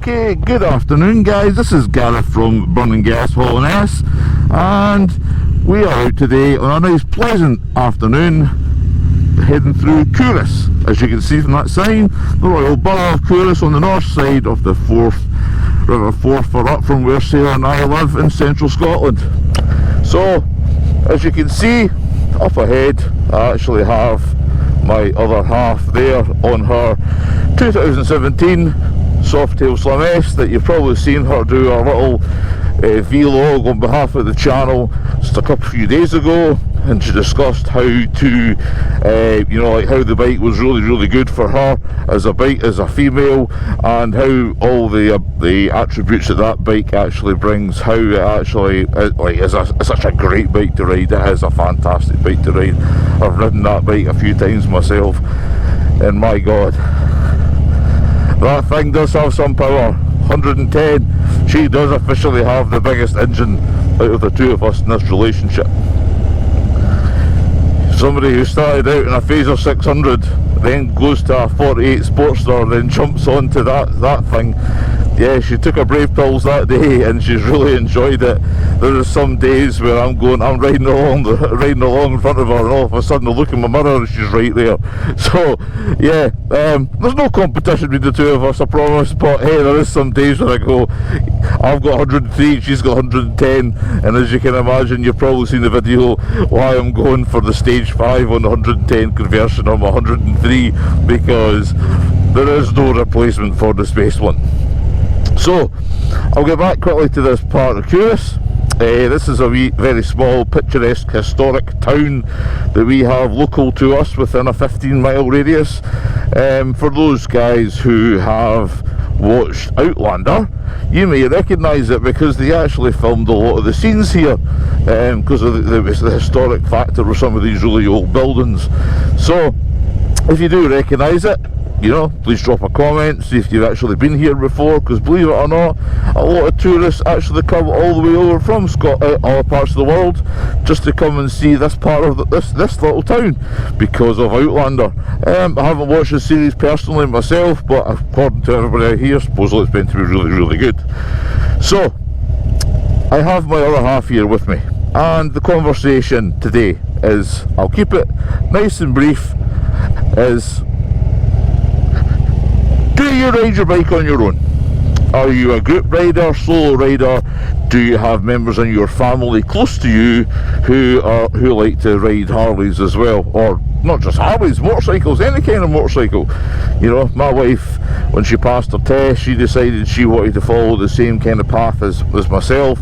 Okay, good afternoon guys, this is Gareth from Burning Gas Hall and S, and we are out today on a nice pleasant afternoon heading through Culross. As you can see from that sign, the Royal Borough of Culross on the north side of the River Forth, or up from where Sarah and I live in central Scotland. So, as you can see up ahead, I actually have my other half there on her 2017 Softail Slim S that you've probably seen her do a little vlog on behalf of the channel just a few days ago, and she discussed how to you know, like how the bike was really good for her as a bike, as a female, and how all the attributes that bike actually brings, how it actually like is such a great bike to ride. It is a fantastic bike to ride. I've ridden that bike a few times myself, and my god, that thing does have some power. 110. She does officially have the biggest engine out of the two of us in this relationship. Somebody who started out in a Phaser 600, then goes to a 48 Sportster, then jumps onto that thing. Yeah, she took her brave pills that day, and she's really enjoyed it. There are some days where I'm riding along in front of her, and all of a sudden I look in my mirror and she's right there. So yeah, there's no competition between the two of us, I promise. But hey, there is some days where I go, I've got 103, she's got 110, and as you can imagine, you've probably seen the video why I'm going for the stage 5 on the 110 conversion on my 103, because there is no replacement for the space one. So I'll get back quickly to this part of Culross. This is a very small, picturesque, historic town that we have local to us within a 15-mile radius. For those guys who have watched Outlander, you may recognise it because they actually filmed a lot of the scenes here, because of the historic factor of some of these really old buildings. So if you do recognise it, you know, please drop a comment, see if you've actually been here before, because believe it or not, a lot of tourists actually come all the way over from other parts of the world just to come and see this part of this little town because of Outlander. I haven't watched the series personally myself, but according to everybody out here, supposedly it's meant to be really good. So I have my other half here with me, and the conversation today is, I'll keep it nice and brief, is: do you ride your bike on your own? Are you a group rider, solo rider? Do you have members in your family close to you who like to ride Harleys as well? Or not just Harleys, motorcycles, any kind of motorcycle. You know, my wife, when she passed her test, she decided she wanted to follow the same kind of path as myself.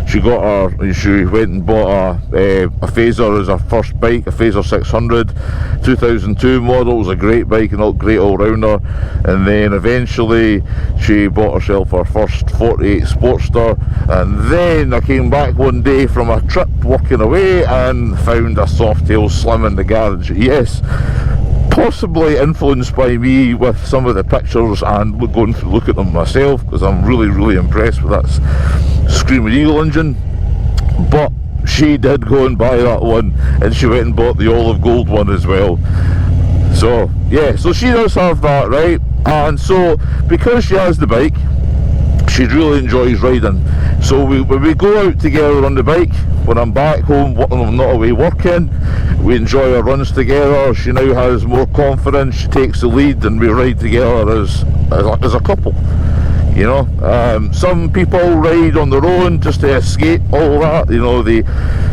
She went and bought a Phaser as her first bike, a Phaser 600, 2002 model. It was a great bike and a great all-rounder. And then eventually she bought herself her first 48 Sportster, and then I came back one day from a trip walking away and found a Softail Slim in the garage. Yes, possibly influenced by me with some of the pictures and going to look at them myself, because I'm really impressed with that Screaming Eagle engine. But she did go and buy that one, and she went and bought the olive gold one as well. So yeah, so she does have that, right? And so because she has the bike, she really enjoys riding. So when we go out together on the bike, when I'm back home, when I'm not away working, we enjoy our runs together. She now has more confidence, she takes the lead, and we ride together as a couple. You know, some people ride on their own just to escape all that. You know,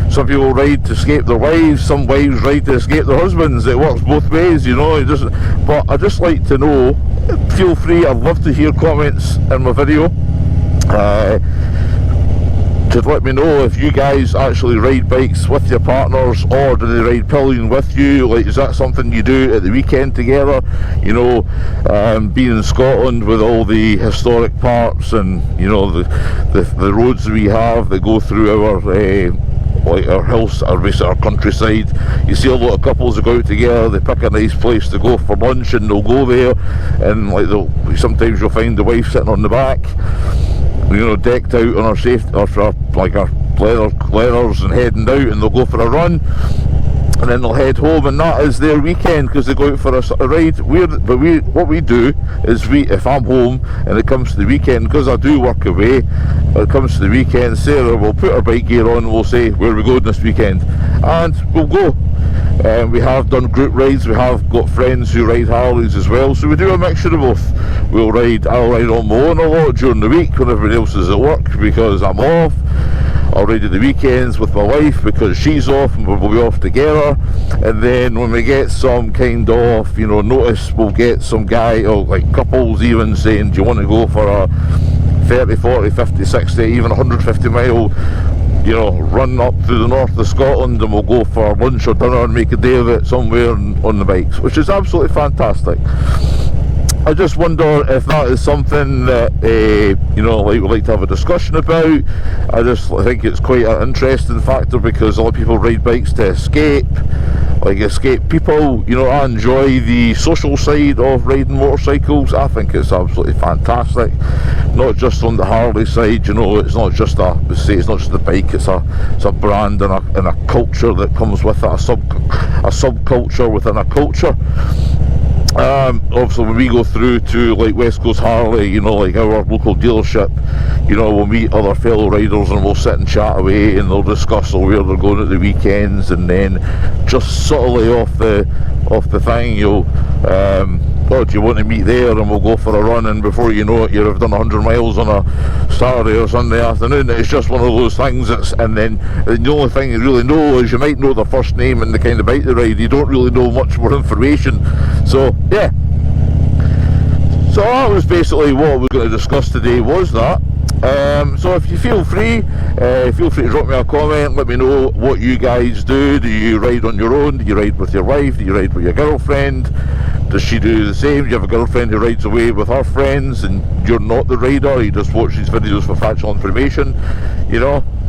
some people ride to escape their wives, some wives ride to escape their husbands. It works both ways, you know. But I just like to know, feel free, I'd love to hear comments in my video. To let me know if you guys actually ride bikes with your partners, or do they ride pillion with you? Like, is that something you do at the weekend together? You know, being in Scotland with all the historic parts and, you know, the roads we have that go through our like our hills, our countryside. You see a lot of couples that go out together, they pick a nice place to go for lunch and they'll go there, and like sometimes you'll find the wife sitting on the back, you know, decked out on her like our leathers and heading out, and they'll go for a run. and then they'll head home, and that is their weekend because they go out for a ride. What we do is if I'm home and it comes to the weekend, because I do work away, when it comes to the weekend, Sarah will put her bike gear on and we'll say, where are we going this weekend? And we'll go. We have done group rides, we have got friends who ride Harleys as well, so we do a mixture of both. I'll ride on my own a lot during the week when everybody else is at work because I'm off. I'll ride at the weekends with my wife because she's off and we'll be off together. And then when we get some kind of, notice, we'll get some guy, or like couples even, saying, do you want to go for a 30, 40, 50, 60, even 150 mile run up through the north of Scotland, and we'll go for lunch or dinner and make a day of it somewhere on the bikes, which is absolutely fantastic. I just wonder if that is something that we'd like to have a discussion about. I just think it's quite an interesting factor because a lot of people ride bikes to escape people. I enjoy the social side of riding motorcycles. I think it's absolutely fantastic, not just on the Harley side. It's not just a bike, it's a brand and a culture that comes with it, a subculture within a culture. Obviously when we go through to like West Coast Harley, our local dealership, we'll meet other fellow riders and we'll sit and chat away, and they'll discuss where they're going at the weekends, and then just subtly off the thing, do you want to meet there, and we'll go for a run, and before you know it, you've done 100 miles on a Saturday or Sunday afternoon. It's just one of those things. And then the only thing you really know is you might know their first name and the kind of bike they ride. You don't really know much more information. So yeah, so that was basically what we're going to discuss today, was that. So if you feel free to drop me a comment, let me know what you guys do. Do you ride on your own? Do you ride with your wife? Do you ride with your girlfriend? Does she do the same? Do you have a girlfriend who rides away with her friends and you're not the rider? You just watch these videos for factual information,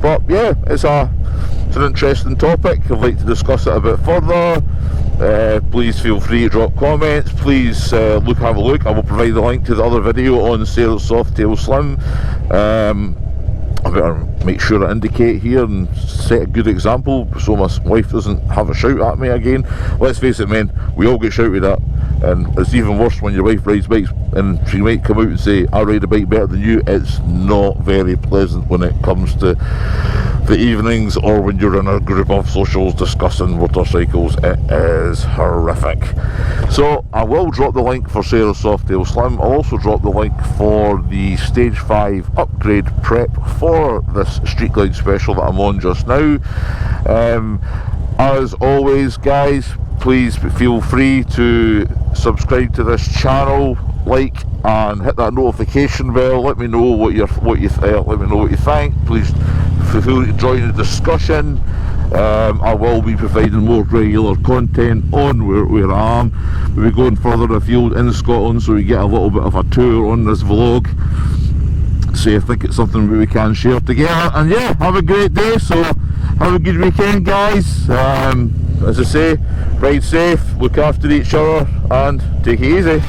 But yeah, it's an interesting topic. I'd like to discuss it a bit further. Please feel free to drop comments. Please have a look. I will provide the link to the other video on Sarah's Softail Slim. I better make sure I indicate here and set a good example so my wife doesn't have a shout at me again. Let's face it, men, we all get shouted at, and it's even worse when your wife rides bikes and she might come out and say, I ride a bike better than you. It's not very pleasant when it comes to the evenings or when you're in a group of socials discussing motorcycles. It is horrific. So I will drop the link for Sarah's Softail Slim. I'll also drop the link for the Stage 5 upgrade prep for this Street Glide special that I'm on just now. As always, guys, please feel free to subscribe to this channel, like and hit that notification bell. Let me know what you think. Please feel free to join the discussion. I will be providing more regular content on where I am. We'll be going further afield in Scotland, so we get a little bit of a tour on this vlog. So I think it's something we can share together. And yeah, have a great day. So have a good weekend, guys. As I say, ride safe, look after each other, and take it easy.